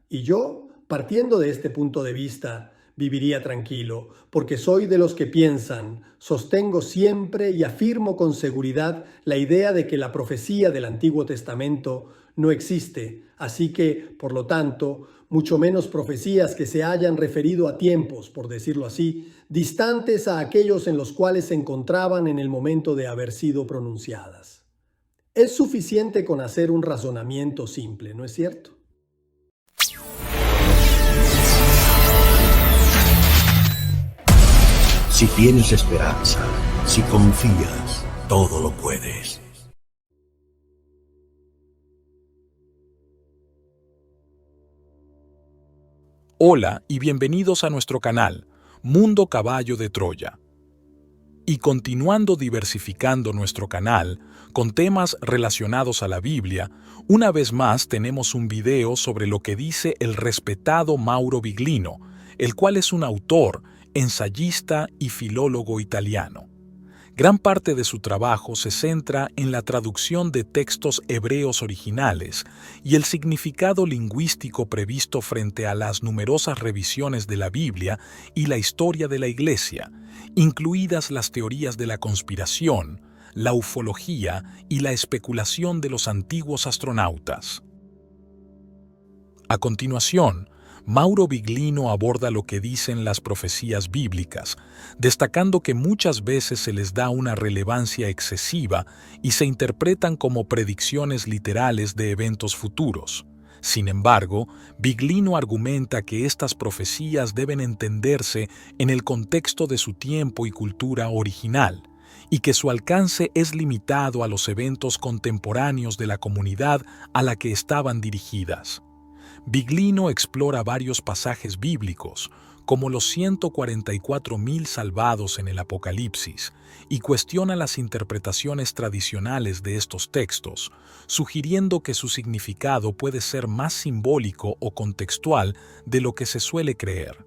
Y yo, partiendo de este punto de vista, viviría tranquilo, porque soy de los que piensan, sostengo siempre y afirmo con seguridad la idea de que la profecía del Antiguo Testamento no existe, así que, por lo tanto, mucho menos profecías que se hayan referido a tiempos, por decirlo así, distantes a aquellos en los cuales se encontraban en el momento de haber sido pronunciadas. Es suficiente con hacer un razonamiento simple, ¿no es cierto? Si tienes esperanza, si confías, todo lo puedes. Hola y bienvenidos a nuestro canal, Mundo Caballo de Troya. Y continuando diversificando nuestro canal con temas relacionados a la Biblia, una vez más tenemos un video sobre lo que dice el respetado Mauro Biglino, el cual es un autor, ensayista y filólogo italiano. Gran parte de su trabajo se centra en la traducción de textos hebreos originales y el significado lingüístico previsto frente a las numerosas revisiones de la Biblia y la historia de la Iglesia, incluidas las teorías de la conspiración, la ufología y la especulación de los antiguos astronautas. A continuación, Mauro Biglino aborda lo que dicen las profecías bíblicas, destacando que muchas veces se les da una relevancia excesiva y se interpretan como predicciones literales de eventos futuros. Sin embargo, Biglino argumenta que estas profecías deben entenderse en el contexto de su tiempo y cultura original, y que su alcance es limitado a los eventos contemporáneos de la comunidad a la que estaban dirigidas. Biglino explora varios pasajes bíblicos, como los 144.000 salvados en el Apocalipsis, y cuestiona las interpretaciones tradicionales de estos textos, sugiriendo que su significado puede ser más simbólico o contextual de lo que se suele creer.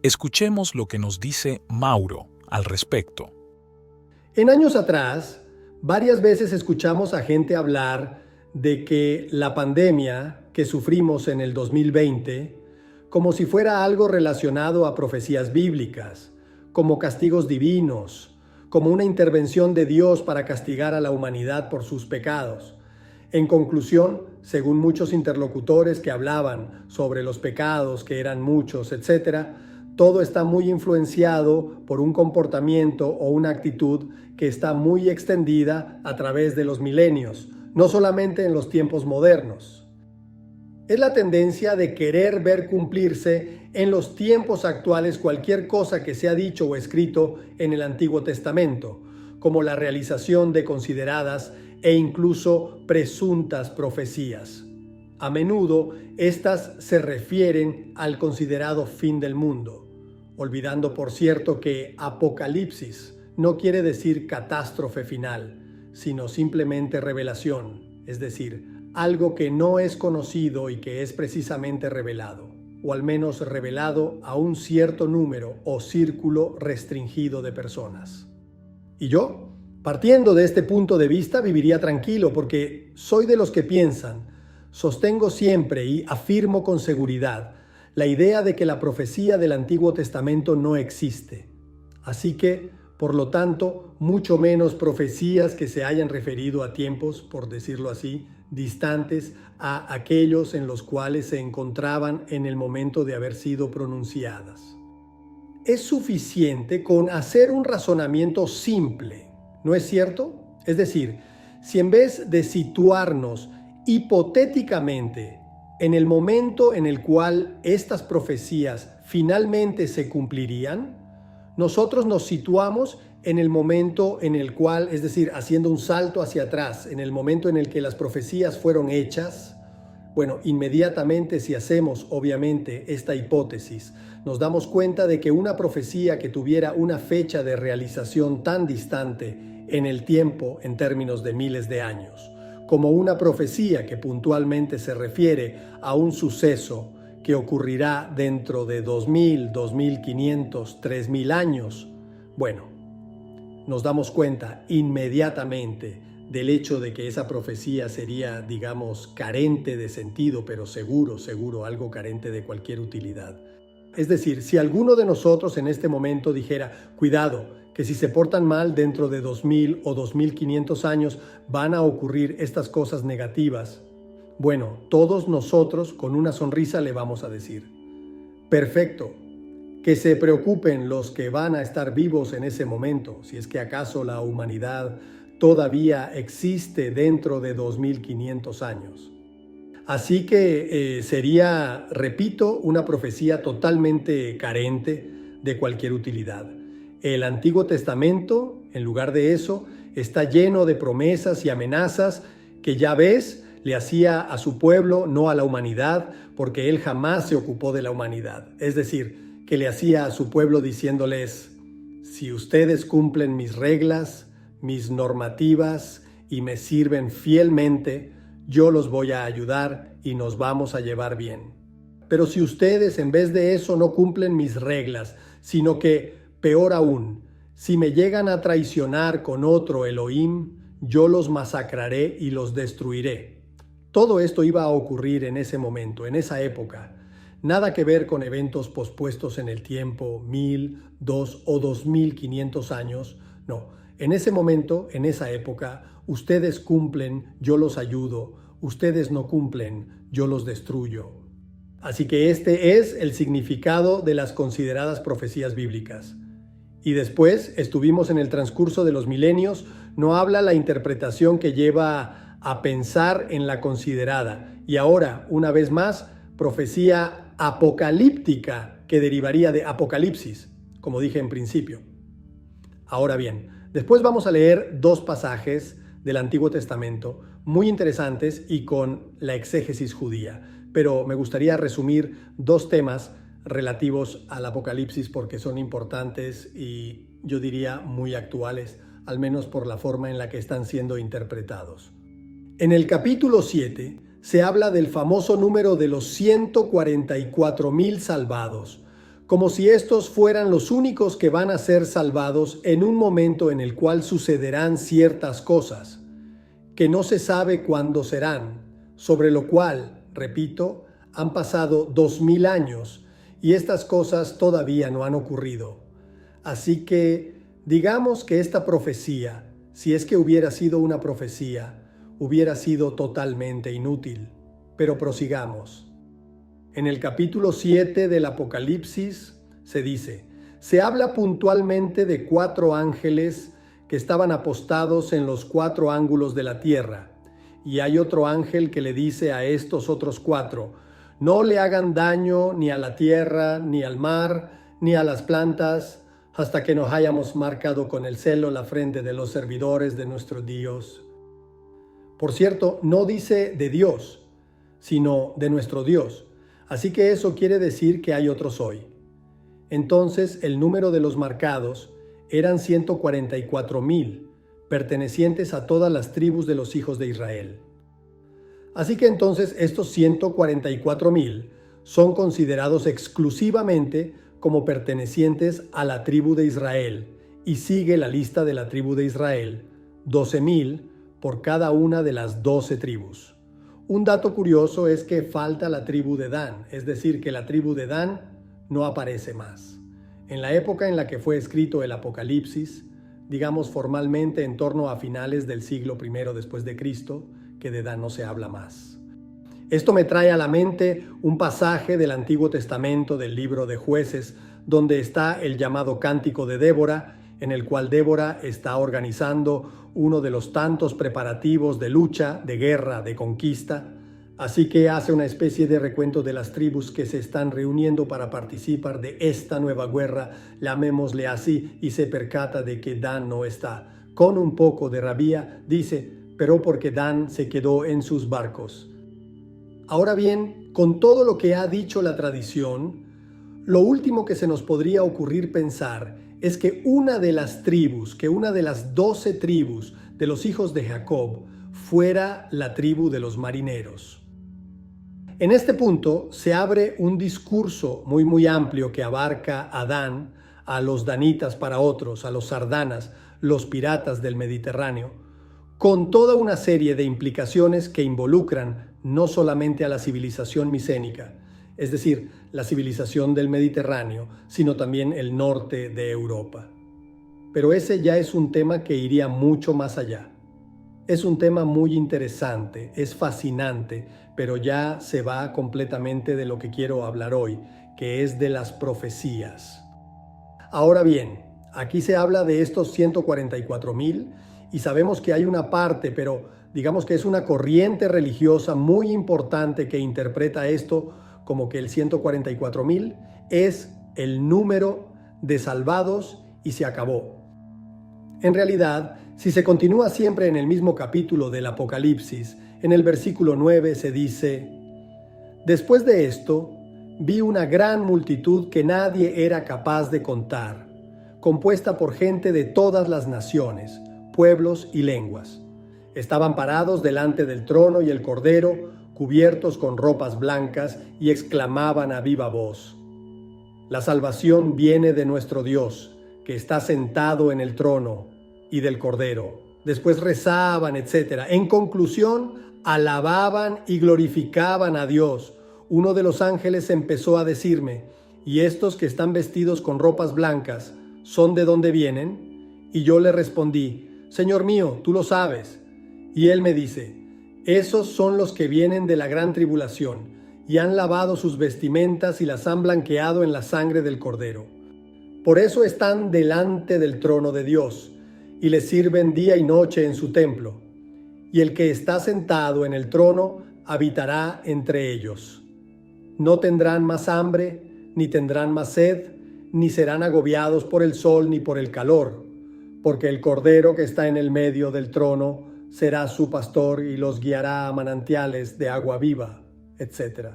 Escuchemos lo que nos dice Mauro al respecto. En años atrás, varias veces escuchamos a gente hablar de que la pandemia que sufrimos en el 2020, como si fuera algo relacionado a profecías bíblicas, como castigos divinos, como una intervención de Dios para castigar a la humanidad por sus pecados. En conclusión, según muchos interlocutores que hablaban sobre los pecados, que eran muchos, etc., todo está muy influenciado por un comportamiento o una actitud que está muy extendida a través de los milenios, no solamente en los tiempos modernos. Es la tendencia de querer ver cumplirse en los tiempos actuales cualquier cosa que se ha dicho o escrito en el Antiguo Testamento, como la realización de consideradas e incluso presuntas profecías. A menudo, estas se refieren al considerado fin del mundo, olvidando, por cierto, que Apocalipsis no quiere decir catástrofe final, sino simplemente revelación, es decir, algo que no es conocido y que es precisamente revelado, o al menos revelado a un cierto número o círculo restringido de personas. Y yo, partiendo de este punto de vista, viviría tranquilo porque soy de los que piensan, sostengo siempre y afirmo con seguridad la idea de que la profecía del Antiguo Testamento no existe. Así que, por lo tanto, mucho menos profecías que se hayan referido a tiempos, por decirlo así, distantes a aquellos en los cuales se encontraban en el momento de haber sido pronunciadas. Es suficiente con hacer un razonamiento simple, ¿no es cierto? Es decir, si en vez de situarnos hipotéticamente en el momento en el cual estas profecías finalmente se cumplirían, nosotros nos situamos en el momento en el cual, es decir, haciendo un salto hacia atrás, en el momento en el que las profecías fueron hechas. Bueno, inmediatamente si hacemos, obviamente, esta hipótesis, nos damos cuenta de que una profecía que tuviera una fecha de realización tan distante en el tiempo, en términos de miles de años, como una profecía que puntualmente se refiere a un suceso que ocurrirá dentro de 2000, 2500, 3000 años, bueno, nos damos cuenta inmediatamente del hecho de que esa profecía sería, digamos, carente de sentido, pero seguro, algo carente de cualquier utilidad. Es decir, si alguno de nosotros en este momento dijera, cuidado, que si se portan mal dentro de 2000 o 2500 años van a ocurrir estas cosas negativas, bueno, todos nosotros con una sonrisa le vamos a decir, perfecto, que se preocupen los que van a estar vivos en ese momento, si es que acaso la humanidad todavía existe dentro de 2500 años. Así que sería, repito, una profecía totalmente carente de cualquier utilidad. El Antiguo Testamento, en lugar de eso, está lleno de promesas y amenazas que Yahvé le hacía a su pueblo, no a la humanidad, porque él jamás se ocupó de la humanidad. Es decir, que le hacía a su pueblo diciéndoles, si ustedes cumplen mis reglas, mis normativas y me sirven fielmente, yo los voy a ayudar y nos vamos a llevar bien. Pero si ustedes en vez de eso no cumplen mis reglas, sino que, peor aún, si me llegan a traicionar con otro Elohim, yo los masacraré y los destruiré. Todo esto iba a ocurrir en ese momento, en esa época. Nada que ver con eventos pospuestos en el tiempo, 1000, 2000 o 2500 años. No, en ese momento, en esa época, ustedes cumplen, yo los ayudo. Ustedes no cumplen, yo los destruyo. Así que este es el significado de las consideradas profecías bíblicas. Y después estuvimos en el transcurso de los milenios, no habla la interpretación que lleva a pensar en la considerada. Y ahora, una vez más, profecía apocalíptica que derivaría de Apocalipsis, como dije en principio. Ahora bien, después vamos a leer dos pasajes del Antiguo Testamento muy interesantes y con la exégesis judía. Pero me gustaría resumir dos temas relativos al Apocalipsis porque son importantes y yo diría muy actuales, al menos por la forma en la que están siendo interpretados. En el capítulo 7 se habla del famoso número de los 144,000 salvados, como si estos fueran los únicos que van a ser salvados en un momento en el cual sucederán ciertas cosas, que no se sabe cuándo serán, sobre lo cual, repito, han pasado 2000 años y estas cosas todavía no han ocurrido. Así que, digamos que esta profecía, si es que hubiera sido una profecía, hubiera sido totalmente inútil. Pero prosigamos. En el capítulo 7 del Apocalipsis se dice, se habla puntualmente de 4 ángeles que estaban apostados en los 4 ángulos de la tierra. Y hay otro ángel que le dice a estos otros 4, no le hagan daño ni a la tierra, ni al mar, ni a las plantas, hasta que nos hayamos marcado con el celo la frente de los servidores de nuestro Dios. Por cierto, no dice de Dios, sino de nuestro Dios. Así que eso quiere decir que hay otros hoy. Entonces, el número de los marcados eran 144,000, pertenecientes a todas las tribus de los hijos de Israel. Así que entonces estos 144,000 son considerados exclusivamente como pertenecientes a la tribu de Israel, y sigue la lista de la tribu de Israel, 12,000 por cada una de las 12 tribus. Un dato curioso es que falta la tribu de Dan, es decir, que la tribu de Dan no aparece más. En la época en la que fue escrito el Apocalipsis, digamos formalmente en torno a finales del siglo I después de Cristo, que de Dan no se habla más. Esto me trae a la mente un pasaje del Antiguo Testamento del libro de Jueces, donde está el llamado Cántico de Débora, en el cual Débora está organizando uno de los tantos preparativos de lucha, de guerra, de conquista. Así que hace una especie de recuento de las tribus que se están reuniendo para participar de esta nueva guerra, llamémosle así, y se percata de que Dan no está. Con un poco de rabia dice, pero porque Dan se quedó en sus barcos. Ahora bien, con todo lo que ha dicho la tradición, lo último que se nos podría ocurrir pensar es que una de las 12 tribus de los hijos de Jacob fuera la tribu de los marineros. En este punto se abre un discurso muy amplio que abarca a Dan, a los danitas para otros, a los sardanas, los piratas del Mediterráneo, con toda una serie de implicaciones que involucran no solamente a la civilización micénica, es decir, la civilización del Mediterráneo, sino también el norte de Europa. Pero ese ya es un tema que iría mucho más allá. Es un tema muy interesante, es fascinante, pero ya se va completamente de lo que quiero hablar hoy, que es de las profecías. Ahora bien, aquí se habla de estos 144,000 y sabemos que hay una parte, pero digamos que es una corriente religiosa muy importante que interpreta esto como que el 144,000 es el número de salvados y se acabó. En realidad, si se continúa siempre en el mismo capítulo del Apocalipsis, en el versículo 9 se dice: después de esto, vi una gran multitud que nadie era capaz de contar, compuesta por gente de todas las naciones, pueblos y lenguas. Estaban parados delante del trono y el Cordero, cubiertos con ropas blancas, y exclamaban a viva voz: la salvación viene de nuestro Dios, que está sentado en el trono, y del Cordero. Después rezaban, etc. En conclusión, alababan y glorificaban a Dios. Uno de los ángeles empezó a decirme: ¿y estos que están vestidos con ropas blancas, son de dónde vienen? Y yo le respondí: Señor mío, tú lo sabes. Y él me dice: esos son los que vienen de la gran tribulación, y han lavado sus vestimentas y las han blanqueado en la sangre del Cordero. Por eso están delante del trono de Dios, y le sirven día y noche en su templo. Y el que está sentado en el trono habitará entre ellos. No tendrán más hambre, ni tendrán más sed, ni serán agobiados por el sol ni por el calor, porque el Cordero que está en el medio del trono será su pastor y los guiará a manantiales de agua viva, etc.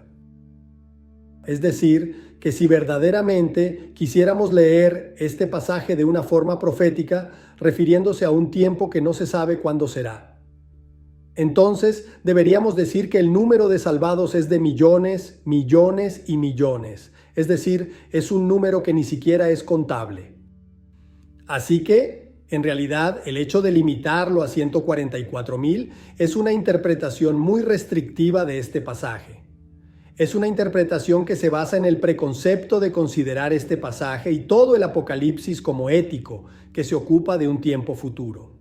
Es decir, que si verdaderamente quisiéramos leer este pasaje de una forma profética, refiriéndose a un tiempo que no se sabe cuándo será, entonces deberíamos decir que el número de salvados es de millones, millones y millones. Es decir, es un número que ni siquiera es contable. Así que, en realidad, el hecho de limitarlo a 144,000 es una interpretación muy restrictiva de este pasaje. Es una interpretación que se basa en el preconcepto de considerar este pasaje y todo el Apocalipsis como ético, que se ocupa de un tiempo futuro.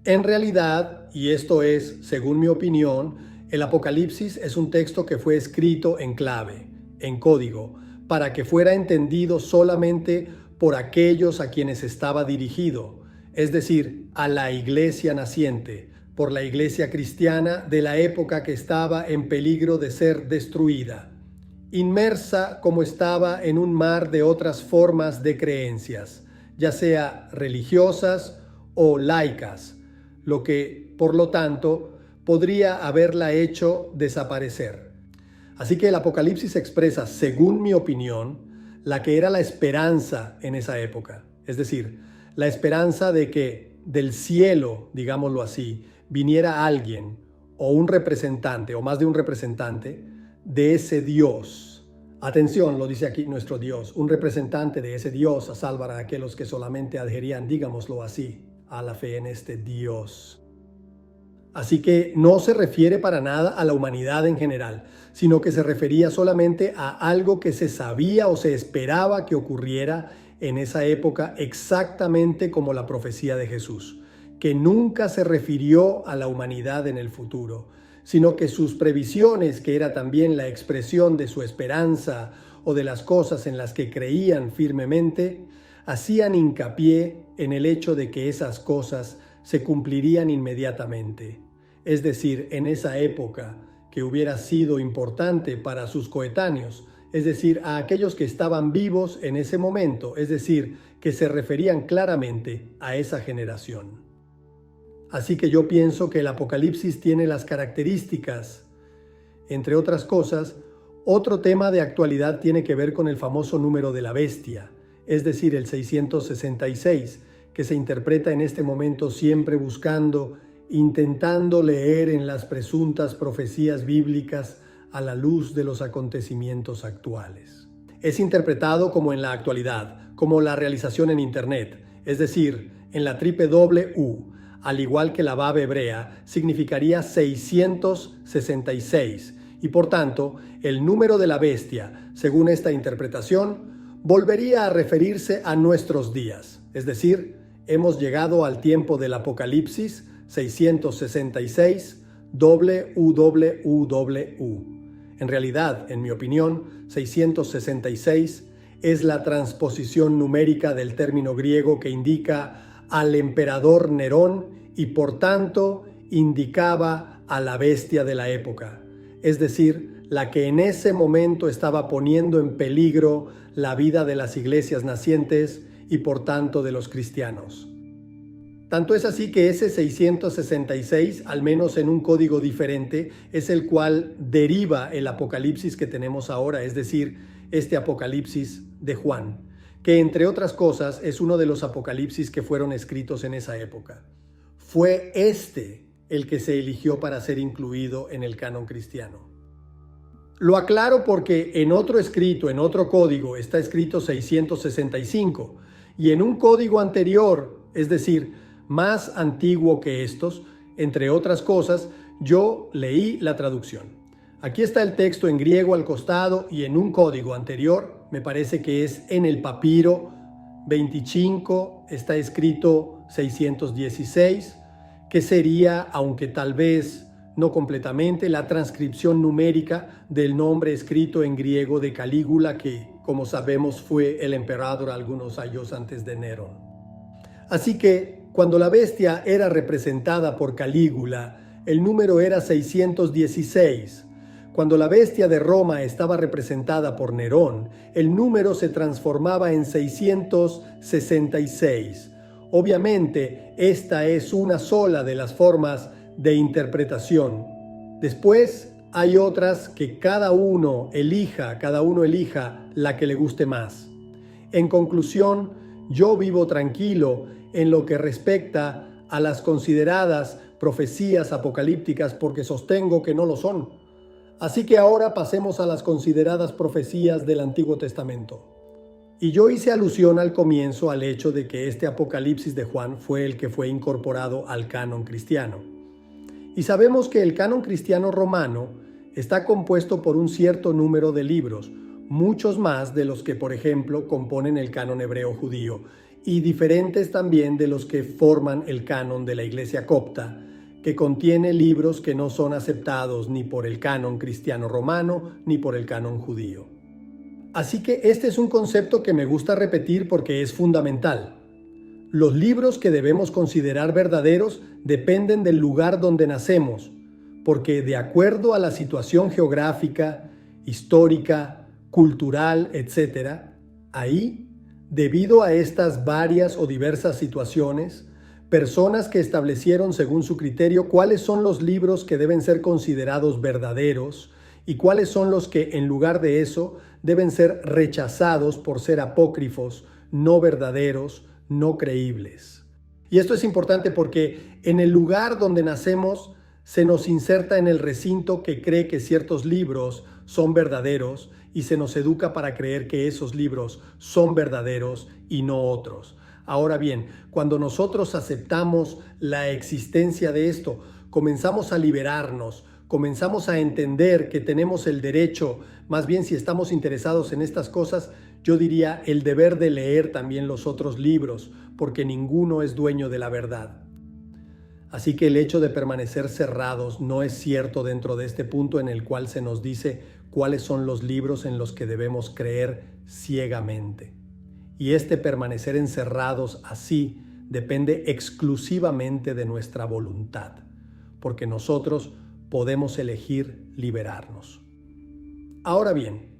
En realidad, y esto es, según mi opinión, el Apocalipsis es un texto que fue escrito en clave, en código, para que fuera entendido solamente por aquellos a quienes estaba dirigido, es decir, a la iglesia naciente, por la iglesia cristiana de la época que estaba en peligro de ser destruida, inmersa como estaba en un mar de otras formas de creencias, ya sea religiosas o laicas, lo que, por lo tanto, podría haberla hecho desaparecer. Así que el Apocalipsis expresa, según mi opinión, la que era la esperanza en esa época, es decir, la esperanza de que del cielo, digámoslo así, viniera alguien o un representante o más de un representante de ese Dios. Atención, lo dice aquí nuestro Dios, un representante de ese Dios a salvar a aquellos que solamente adherían, digámoslo así, a la fe en este Dios. Así que no se refiere para nada a la humanidad en general, sino que se refería solamente a algo que se sabía o se esperaba que ocurriera en esa época, exactamente como la profecía de Jesús, que nunca se refirió a la humanidad en el futuro, sino que sus previsiones, que era también la expresión de su esperanza o de las cosas en las que creían firmemente, hacían hincapié en el hecho de que esas cosas se cumplirían inmediatamente, es decir, en esa época que hubiera sido importante para sus coetáneos, es decir, a aquellos que estaban vivos en ese momento, es decir, que se referían claramente a esa generación. Así que yo pienso que el Apocalipsis tiene las características, entre otras cosas. Otro tema de actualidad tiene que ver con el famoso número de la bestia, es decir, el 666, que se interpreta en este momento siempre intentando leer en las presuntas profecías bíblicas a la luz de los acontecimientos actuales. Es interpretado como en la actualidad, como la realización en Internet, es decir, en la www, al igual que la Bab hebrea, significaría 666, y por tanto, el número de la bestia, según esta interpretación, volvería a referirse a nuestros días, es decir, hemos llegado al tiempo del Apocalipsis 666 WWW. En realidad, en mi opinión, 666 es la transposición numérica del término griego que indica al emperador Nerón y por tanto indicaba a la bestia de la época, es decir, la que en ese momento estaba poniendo en peligro la vida de las iglesias nacientes y por tanto de los cristianos. Tanto es así que ese 666, al menos en un código diferente, es el cual deriva el Apocalipsis que tenemos ahora, es decir, este Apocalipsis de Juan, que entre otras cosas es uno de los Apocalipsis que fueron escritos en esa época. Fue este el que se eligió para ser incluido en el canon cristiano. Lo aclaro porque en otro escrito, en otro código, está escrito 665, y en un código anterior, es decir, más antiguo que estos, entre otras cosas, yo leí la traducción. Aquí está el texto en griego al costado y en un código anterior, me parece que es en el papiro 25, está escrito 616, que sería, aunque tal vez no completamente, la transcripción numérica del nombre escrito en griego de Calígula, que, como sabemos, fue el emperador algunos años antes de Nerón. Así que, cuando la bestia era representada por Calígula, el número era 616. Cuando la bestia de Roma estaba representada por Nerón, el número se transformaba en 666. Obviamente, esta es una sola de las formas de interpretación. Después hay otras que cada uno elija la que le guste más. En conclusión, yo vivo tranquilo en lo que respecta a las consideradas profecías apocalípticas porque sostengo que no lo son. Así que ahora pasemos a las consideradas profecías del Antiguo Testamento. Y yo hice alusión al comienzo al hecho de que este Apocalipsis de Juan fue el que fue incorporado al canon cristiano. Y sabemos que el canon cristiano romano está compuesto por un cierto número de libros, muchos más de los que, por ejemplo, componen el canon hebreo judío, y diferentes también de los que forman el canon de la Iglesia copta, que contiene libros que no son aceptados ni por el canon cristiano romano ni por el canon judío. Así que este es un concepto que me gusta repetir porque es fundamental. Los libros que debemos considerar verdaderos dependen del lugar donde nacemos, porque de acuerdo a la situación geográfica, histórica, cultural, etc., ahí, debido a estas varias o diversas situaciones, personas que establecieron según su criterio cuáles son los libros que deben ser considerados verdaderos y cuáles son los que, en lugar de eso, deben ser rechazados por ser apócrifos, no verdaderos, no creíbles. Y esto es importante porque en el lugar donde nacemos se nos inserta en el recinto que cree que ciertos libros son verdaderos y se nos educa para creer que esos libros son verdaderos y no otros. Ahora bien, cuando nosotros aceptamos la existencia de esto, comenzamos a liberarnos, comenzamos a entender que tenemos el derecho, más bien si estamos interesados en estas cosas, yo diría el deber de leer también los otros libros, porque ninguno es dueño de la verdad. Así que el hecho de permanecer cerrados no es cierto dentro de este punto en el cual se nos dice cuáles son los libros en los que debemos creer ciegamente. Y este permanecer encerrados así depende exclusivamente de nuestra voluntad, porque nosotros podemos elegir liberarnos. Ahora bien,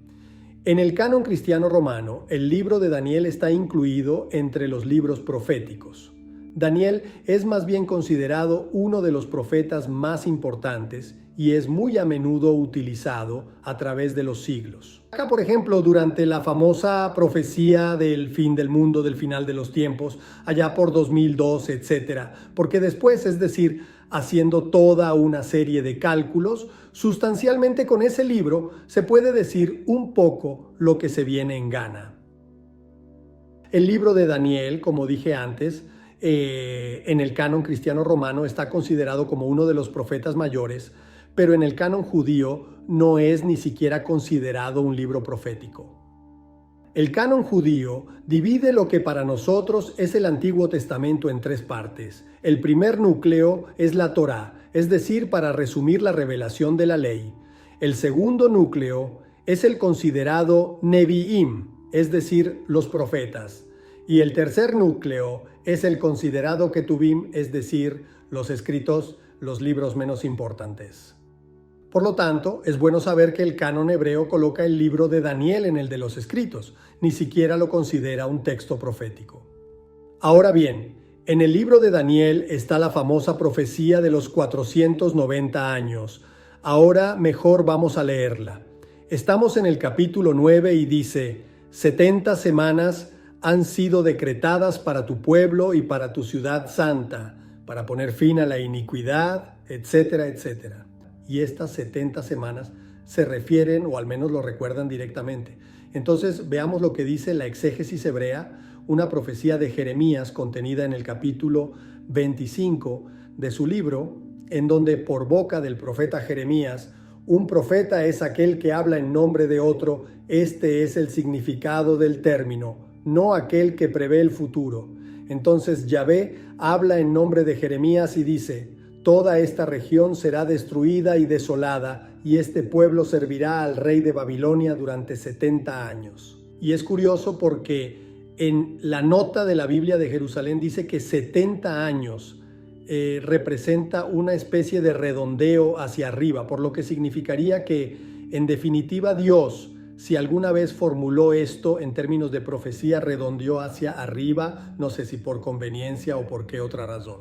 en el canon cristiano romano, el libro de Daniel está incluido entre los libros proféticos. Daniel es más bien considerado uno de los profetas más importantes y es muy a menudo utilizado a través de los siglos. Acá, por ejemplo, durante la famosa profecía del fin del mundo, del final de los tiempos, allá por 2012, etc. Porque después, es decir, haciendo toda una serie de cálculos, sustancialmente con ese libro se puede decir un poco lo que se viene en gana. El libro de Daniel, como dije antes, en el canon cristiano romano está considerado como uno de los profetas mayores, pero en el canon judío no es ni siquiera considerado un libro profético. El canon judío divide lo que para nosotros es el Antiguo Testamento en tres partes. El primer núcleo es la Torá, es decir, para resumir la revelación de la ley. El segundo núcleo es el considerado Nevi'im, es decir, los profetas. Y el tercer núcleo es el considerado Ketuvim, es decir, los escritos, los libros menos importantes. Por lo tanto, es bueno saber que el canon hebreo coloca el libro de Daniel en el de los escritos, ni siquiera lo considera un texto profético. Ahora bien, en el libro de Daniel está la famosa profecía de los 490 años. Ahora mejor vamos a leerla. Estamos en el capítulo 9 y dice: 70 semanas han sido decretadas para tu pueblo y para tu ciudad santa, para poner fin a la iniquidad, etcétera, etcétera. Y estas 70 semanas se refieren, o al menos lo recuerdan directamente. Entonces veamos lo que dice la exégesis hebrea, una profecía de Jeremías contenida en el capítulo 25 de su libro, en donde por boca del profeta Jeremías, un profeta es aquel que habla en nombre de otro. Este es el significado del término, no aquel que prevé el futuro. Entonces Yahvé habla en nombre de Jeremías y dice: toda esta región será destruida y desolada, y este pueblo servirá al rey de Babilonia durante 70 años. Y es curioso porque en la nota de la Biblia de Jerusalén dice que 70 años representa una especie de redondeo hacia arriba, por lo que significaría que, en definitiva, Dios, si alguna vez formuló esto en términos de profecía, redondeó hacia arriba, no sé si por conveniencia o por qué otra razón.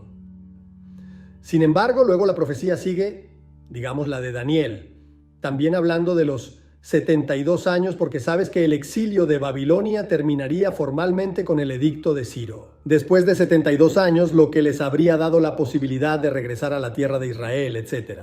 Sin embargo, luego la profecía sigue, digamos la de Daniel, también hablando de los 72 años, porque sabes que el exilio de Babilonia terminaría formalmente con el edicto de Ciro. Después de 72 años, lo que les habría dado la posibilidad de regresar a la tierra de Israel, etc.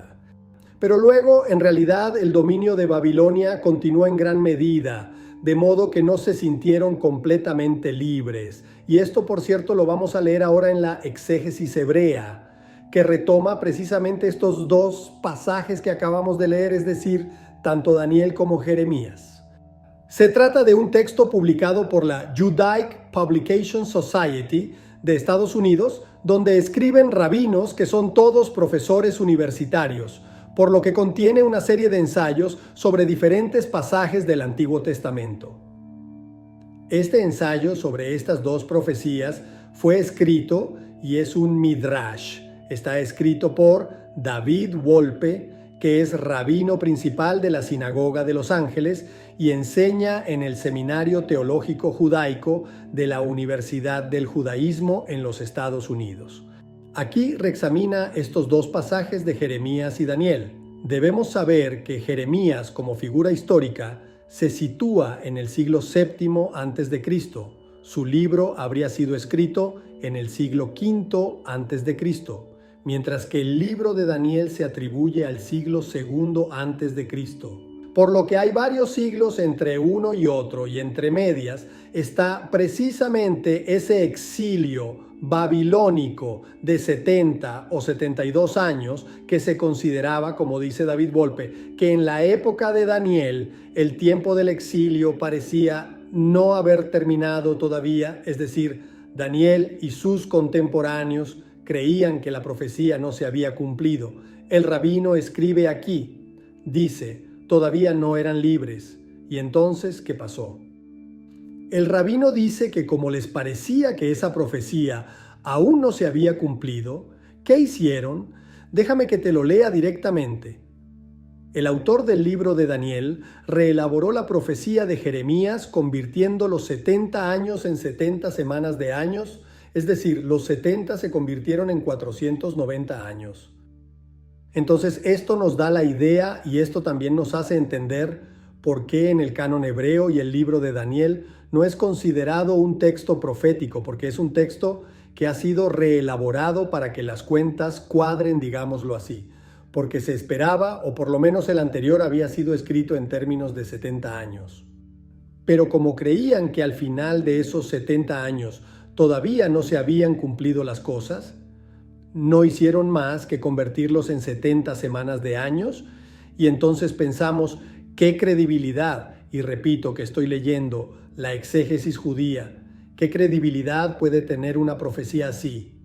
Pero luego, en realidad, el dominio de Babilonia continuó en gran medida, de modo que no se sintieron completamente libres. Y esto, por cierto, lo vamos a leer ahora en la exégesis hebrea, que retoma precisamente estos dos pasajes que acabamos de leer, es decir, tanto Daniel como Jeremías. Se trata de un texto publicado por la Judaic Publication Society de Estados Unidos, donde escriben rabinos que son todos profesores universitarios, por lo que contiene una serie de ensayos sobre diferentes pasajes del Antiguo Testamento. Este ensayo sobre estas dos profecías fue escrito y es un midrash. Está escrito por David Wolpe, que es rabino principal de la Sinagoga de Los Ángeles y enseña en el Seminario Teológico Judaico de la Universidad del Judaísmo en los Estados Unidos. Aquí reexamina estos dos pasajes de Jeremías y Daniel. Debemos saber que Jeremías, como figura histórica, se sitúa en el siglo VII a.C. Su libro habría sido escrito en el siglo V a.C., mientras que el libro de Daniel se atribuye al siglo II a.C. Por lo que hay varios siglos entre uno y otro, y entre medias está precisamente ese exilio babilónico de 70 o 72 años que se consideraba, como dice David Wolpe, que en la época de Daniel el tiempo del exilio parecía no haber terminado todavía, es decir, Daniel y sus contemporáneos creían que la profecía no se había cumplido. El rabino escribe aquí, dice, todavía no eran libres. ¿Y entonces qué pasó? El rabino dice que como les parecía que esa profecía aún no se había cumplido, ¿qué hicieron? Déjame que te lo lea directamente. El autor del libro de Daniel reelaboró la profecía de Jeremías convirtiendo los 70 años en 70 semanas de años, es decir, los 70 se convirtieron en 490 años. Entonces esto nos da la idea y esto también nos hace entender por qué en el canon hebreo y el libro de Daniel no es considerado un texto profético, porque es un texto que ha sido reelaborado para que las cuentas cuadren, digámoslo así, porque se esperaba, o por lo menos el anterior había sido escrito en términos de 70 años. Pero como creían que al final de esos 70 años ¿Todavía no se habían cumplido las cosas? ¿No hicieron más que convertirlos en 70 semanas de años? Y entonces pensamos, ¿qué credibilidad? Y repito que estoy leyendo la exégesis judía. ¿Qué credibilidad puede tener una profecía así?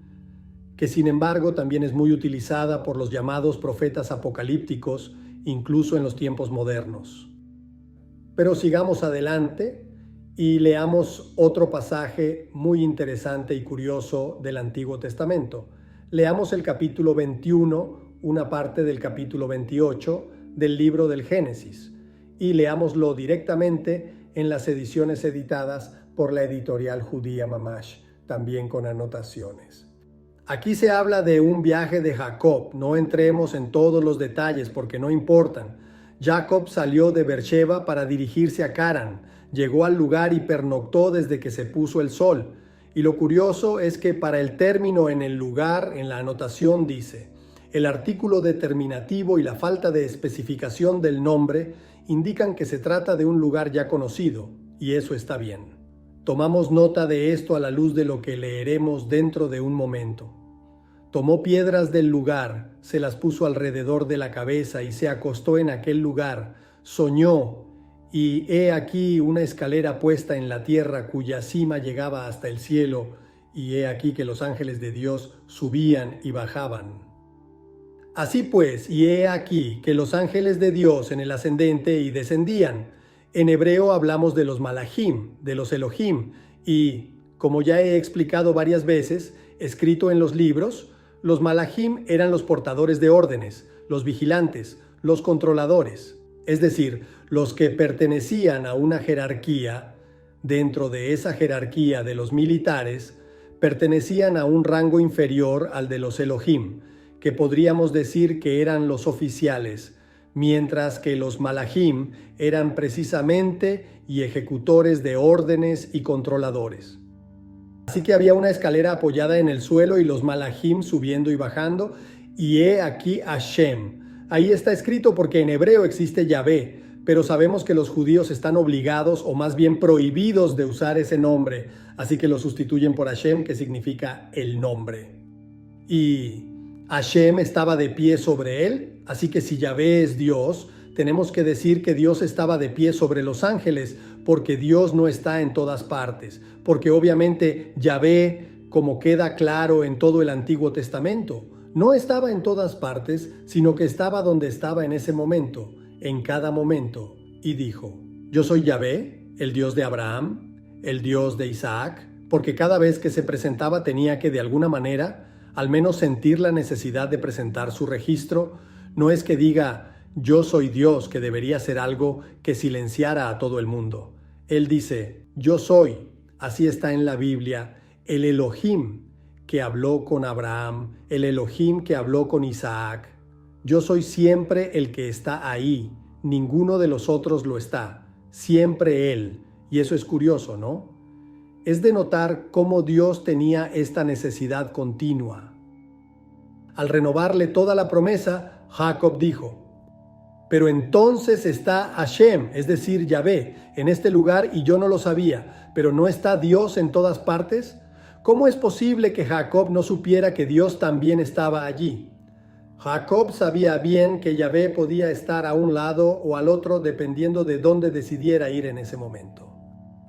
Que sin embargo también es muy utilizada por los llamados profetas apocalípticos, incluso en los tiempos modernos. Pero sigamos adelante y leamos otro pasaje muy interesante y curioso del Antiguo Testamento. Leamos el capítulo 21, una parte del capítulo 28 del libro del Génesis, y leámoslo directamente en las ediciones editadas por la editorial judía Mamash, también con anotaciones. Aquí se habla de un viaje de Jacob. No entremos en todos los detalles porque no importan. Jacob salió de Beersheba para dirigirse a Carán. Llegó al lugar y pernoctó desde que se puso el sol. Y lo curioso es que para el término en el lugar, en la anotación dice, el artículo determinativo y la falta de especificación del nombre indican que se trata de un lugar ya conocido, y eso está bien. Tomamos nota de esto a la luz de lo que leeremos dentro de un momento. Tomó piedras del lugar, se las puso alrededor de la cabeza y se acostó en aquel lugar. Soñó, y he aquí una escalera puesta en la tierra cuya cima llegaba hasta el cielo, y he aquí que los ángeles de Dios subían y bajaban. Así pues, y he aquí que los ángeles de Dios en el ascendente y descendían. En hebreo hablamos de los malajim, de los Elohim, y, como ya he explicado varias veces, escrito en los libros, los malajim eran los portadores de órdenes, los vigilantes, los controladores, es decir, los que pertenecían a una jerarquía. Dentro de esa jerarquía de los militares, pertenecían a un rango inferior al de los Elohim, que podríamos decir que eran los oficiales, mientras que los malajim eran precisamente y ejecutores de órdenes y controladores. Así que había una escalera apoyada en el suelo y los malajim subiendo y bajando, y he aquí Hashem. Ahí está escrito porque en hebreo existe Yahvé, pero sabemos que los judíos están obligados o más bien prohibidos de usar ese nombre, así que lo sustituyen por Hashem, que significa el nombre. Y Hashem estaba de pie sobre él, así que si Yahvé es Dios, tenemos que decir que Dios estaba de pie sobre los ángeles, porque Dios no está en todas partes, porque obviamente Yahvé, como queda claro en todo el Antiguo Testamento, no estaba en todas partes, sino que estaba donde estaba en ese momento, en cada momento, y dijo, yo soy Yahvé, el Dios de Abraham, el Dios de Isaac, porque cada vez que se presentaba tenía que de alguna manera al menos sentir la necesidad de presentar su registro. No es que diga, yo soy Dios, que debería ser algo que silenciara a todo el mundo. Él dice, yo soy, así está en la Biblia, el Elohim que habló con Abraham, el Elohim que habló con Isaac. Yo soy siempre el que está ahí, ninguno de los otros lo está, siempre Él. Y eso es curioso, ¿no? Es de notar cómo Dios tenía esta necesidad continua. Al renovarle toda la promesa, Jacob dijo, pero entonces está Hashem, es decir, Yahvé, en este lugar y yo no lo sabía, pero ¿no está Dios en todas partes? ¿Cómo es posible que Jacob no supiera que Dios también estaba allí? Jacob sabía bien que Yahvé podía estar a un lado o al otro dependiendo de dónde decidiera ir en ese momento.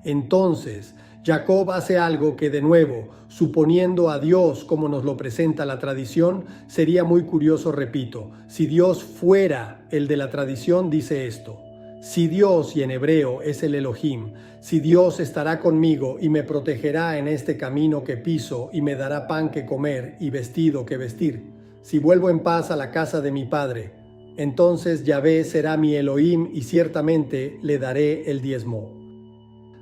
Entonces, Jacob hace algo que de nuevo, suponiendo a Dios como nos lo presenta la tradición, sería muy curioso, repito. Si Dios fuera el de la tradición, dice esto. Si Dios, y en hebreo es el Elohim, si Dios estará conmigo y me protegerá en este camino que piso y me dará pan que comer y vestido que vestir, si vuelvo en paz a la casa de mi padre, entonces Yahvé será mi Elohim y ciertamente le daré el diezmo.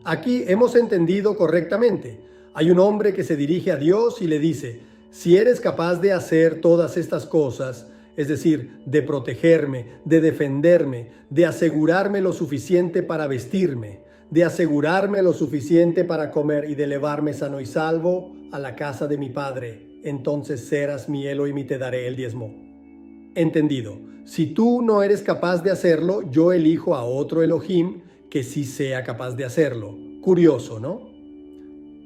Aquí hemos entendido correctamente. Hay un hombre que se dirige a Dios y le dice, si eres capaz de hacer todas estas cosas, es decir, de protegerme, de defenderme, de asegurarme lo suficiente para vestirme, de asegurarme lo suficiente para comer y de llevarme sano y salvo a la casa de mi padre, entonces serás mi Elohim y te daré el diezmo. Entendido. Si tú no eres capaz de hacerlo, yo elijo a otro Elohim que sí sea capaz de hacerlo. Curioso, ¿no?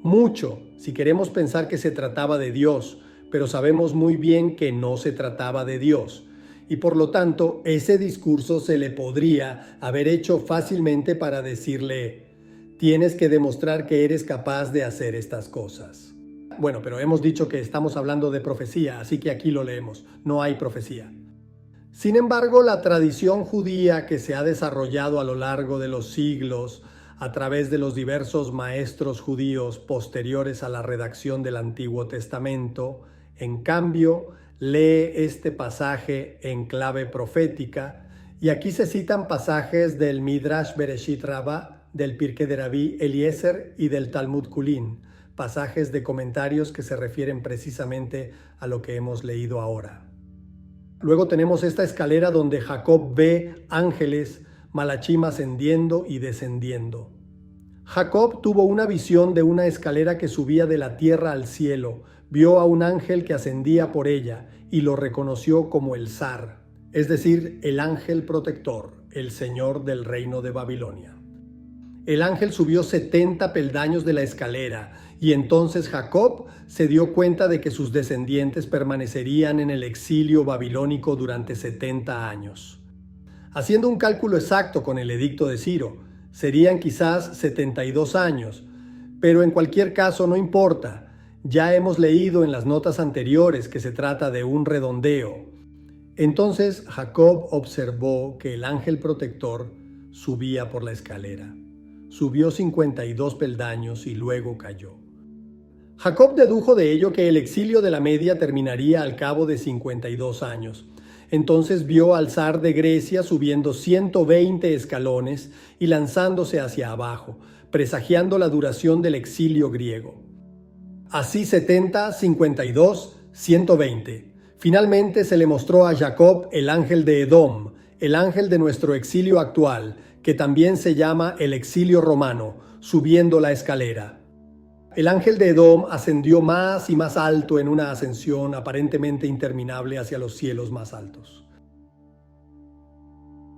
mucho si queremos pensar que se trataba de Dios, pero sabemos muy bien que no se trataba de Dios. Y por lo tanto, ese discurso se le podría haber hecho fácilmente para decirle: tienes que demostrar que eres capaz de hacer estas cosas. Bueno, pero hemos dicho que estamos hablando de profecía, así que aquí lo leemos. No hay profecía. Sin embargo, la tradición judía que se ha desarrollado a lo largo de los siglos a través de los diversos maestros judíos posteriores a la redacción del Antiguo Testamento, en cambio, lee este pasaje en clave profética, y aquí se citan pasajes del Midrash Bereshit Rabbah, del Pirkei de Rabbi Eliezer y del Talmud Kulin, pasajes de comentarios que se refieren precisamente a lo que hemos leído ahora. Luego tenemos esta escalera donde Jacob ve ángeles, malachim ascendiendo y descendiendo. Jacob tuvo una visión de una escalera que subía de la tierra al cielo, vio a un ángel que ascendía por ella y lo reconoció como el Zar, es decir, el ángel protector, el señor del reino de Babilonia. El ángel subió 70 peldaños de la escalera y entonces Jacob se dio cuenta de que sus descendientes permanecerían en el exilio babilónico durante 70 años. Haciendo un cálculo exacto con el edicto de Ciro, serían quizás 72 años, pero en cualquier caso no importa. Ya hemos leído en las notas anteriores que se trata de un redondeo. Entonces Jacob observó que el ángel protector subía por la escalera. Subió 52 peldaños y luego cayó. Jacob dedujo de ello que el exilio de la Media terminaría al cabo de 52 años. Entonces vio al zar de Grecia subiendo 120 escalones y lanzándose hacia abajo, presagiando la duración del exilio griego. Así 70, 52, 120. Finalmente se le mostró a Jacob el ángel de Edom, el ángel de nuestro exilio actual, que también se llama el exilio romano, subiendo la escalera. El ángel de Edom ascendió más y más alto en una ascensión aparentemente interminable hacia los cielos más altos.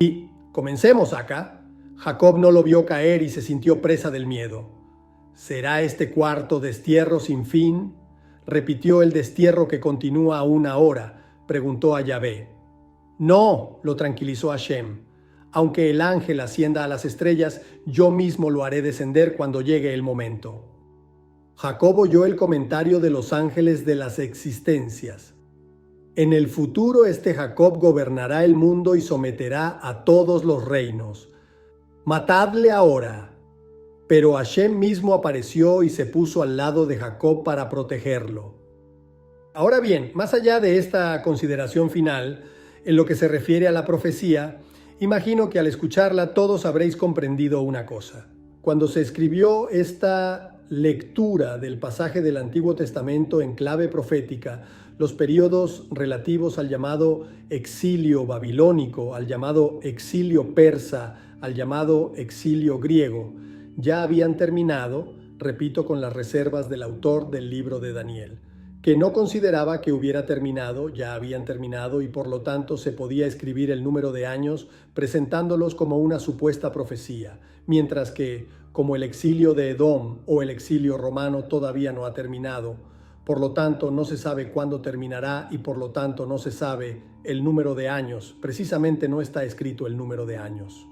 Y comencemos acá. Jacob no lo vio caer y se sintió presa del miedo. ¿Será este cuarto destierro sin fin? Repitió el destierro que continúa aún ahora, preguntó a Yahvé. No, lo tranquilizó Hashem. Aunque el ángel ascienda a las estrellas, yo mismo lo haré descender cuando llegue el momento. Jacob oyó el comentario de los ángeles de las existencias. En el futuro este Jacob gobernará el mundo y someterá a todos los reinos. Matadle ahora. Pero Hashem mismo apareció y se puso al lado de Jacob para protegerlo. Ahora bien, más allá de esta consideración final, en lo que se refiere a la profecía, imagino que al escucharla todos habréis comprendido una cosa. Cuando se escribió esta lectura del pasaje del Antiguo Testamento en clave profética, los periodos relativos al llamado exilio babilónico, al llamado exilio persa, al llamado exilio griego, ya habían terminado, repito, con las reservas del autor del libro de Daniel, que no consideraba que hubiera terminado, ya habían terminado y por lo tanto se podía escribir el número de años presentándolos como una supuesta profecía, mientras que, como el exilio de Edom o el exilio romano todavía no ha terminado, por lo tanto no se sabe cuándo terminará y por lo tanto no se sabe el número de años, precisamente no está escrito el número de años.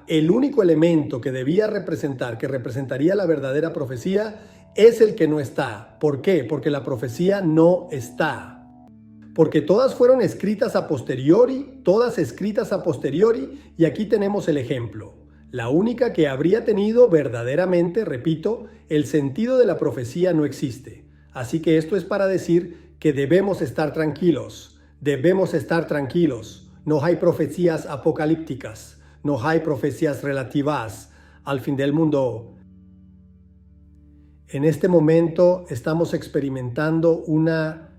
El único elemento que debía representar, que representaría la verdadera profecía, es el que no está. ¿Por qué? Porque la profecía no está. Porque todas fueron escritas a posteriori, y aquí tenemos el ejemplo. La única que habría tenido verdaderamente, repito, el sentido de la profecía no existe. Así que esto es para decir que debemos estar tranquilos. No hay profecías apocalípticas, no hay profecías relativas al fin del mundo. En este momento estamos experimentando una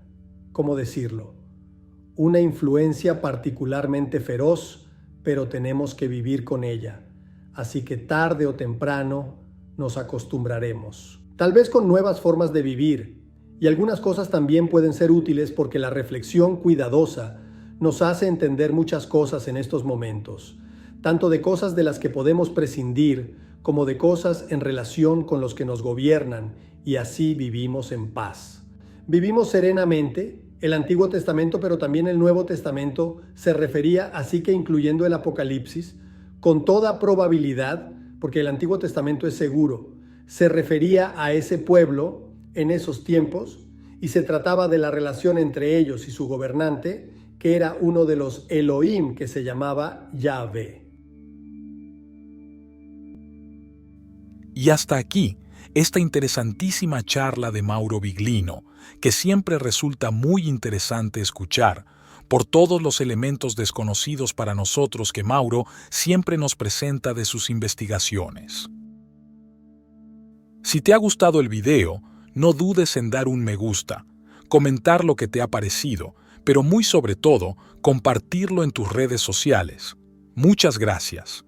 influencia particularmente feroz, pero tenemos que vivir con ella. Así que tarde o temprano nos acostumbraremos. Tal vez con nuevas formas de vivir, y algunas cosas también pueden ser útiles porque la reflexión cuidadosa nos hace entender muchas cosas en estos momentos, tanto de cosas de las que podemos prescindir como de cosas en relación con los que nos gobiernan y así vivimos en paz. Vivimos serenamente. El Antiguo Testamento, pero también el Nuevo Testamento, se refería, así que incluyendo el Apocalipsis, con toda probabilidad, porque el Antiguo Testamento es seguro, se refería a ese pueblo en esos tiempos y se trataba de la relación entre ellos y su gobernante, que era uno de los Elohim, que se llamaba Yahvé. Y hasta aquí, esta interesantísima charla de Mauro Viglino, que siempre resulta muy interesante escuchar, por todos los elementos desconocidos para nosotros que Mauro siempre nos presenta de sus investigaciones. Si te ha gustado el video, no dudes en dar un me gusta, comentar lo que te ha parecido, pero muy sobre todo, compartirlo en tus redes sociales. Muchas gracias.